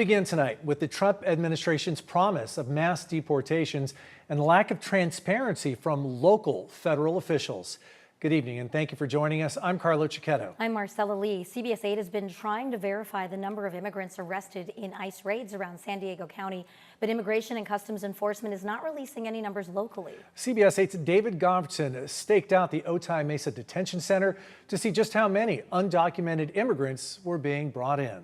Begin tonight with the Trump administration's promise of mass deportations and lack of transparency from local federal officials. Good evening and thank you for joining us. I'm Carlo Cicchetto. I'm Marcella Lee. CBS 8 has been trying to verify the number of immigrants arrested in ICE raids around San Diego County, but Immigration and Customs Enforcement is not releasing any numbers locally. CBS 8's David Govertson staked out the Otay Mesa Detention Center to see just how many undocumented immigrants were being brought in.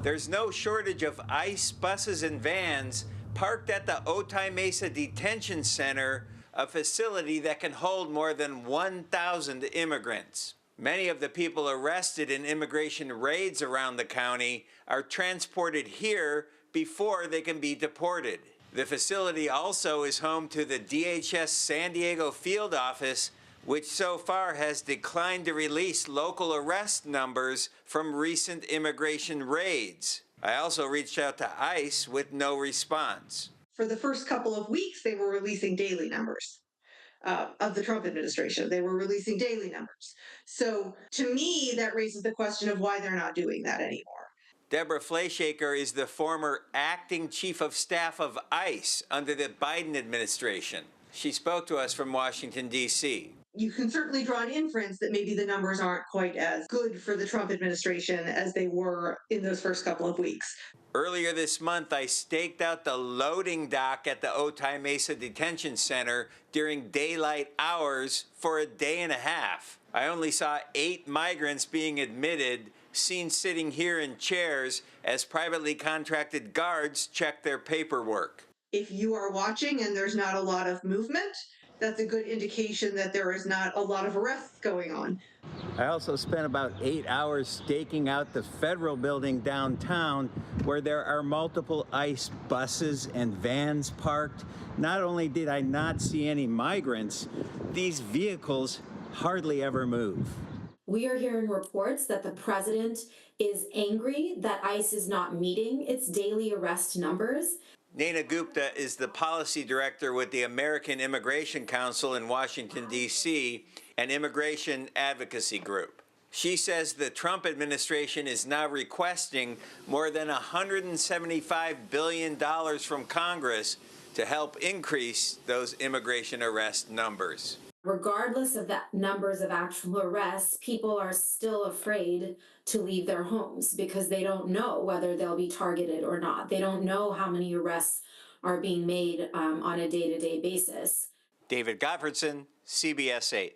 There's no shortage of ICE buses and vans parked at the Otay Mesa Detention Center, a facility that can hold more than 1,000 immigrants. Many of the people arrested in immigration raids around the county are transported here before they can be deported. The facility also is home to the DHS San Diego field office, which so far has declined to release local arrest numbers from recent immigration raids. I also reached out to ICE with no response. For the first couple of weeks, they were releasing daily numbers of the Trump administration. They were releasing daily numbers. So to me, that raises the question of why they're not doing that anymore. Deborah Fleischaker is the former acting chief of staff of ICE under the Biden administration. She spoke to us from Washington, D.C. You can certainly draw an inference that maybe the numbers aren't quite as good for the Trump administration as they were in those first couple of weeks. Earlier this month, I staked out the loading dock at the Otay Mesa Detention Center during daylight hours for a day and a half. I only saw 8 migrants being admitted, seen sitting here in chairs as privately contracted guards checked their paperwork. If you are watching and there's not a lot of movement, that's a good indication that there is not a lot of arrests going on. I also spent about 8 hours staking out the federal building downtown, where there are multiple ICE buses and vans parked. Not only did I not see any migrants, these vehicles hardly ever move. We are hearing reports that the president is angry that ICE is not meeting its daily arrest numbers. Naina Gupta is the policy director with the American Immigration Council in Washington, D.C., an immigration advocacy group. She says the Trump administration is now requesting more than $175 billion from Congress to help increase those immigration arrest numbers. Regardless of the numbers of actual arrests, people are still afraid to leave their homes because they don't know whether they'll be targeted or not. They don't know how many arrests are being made on a day-to-day basis. David Govertson, CBS 8.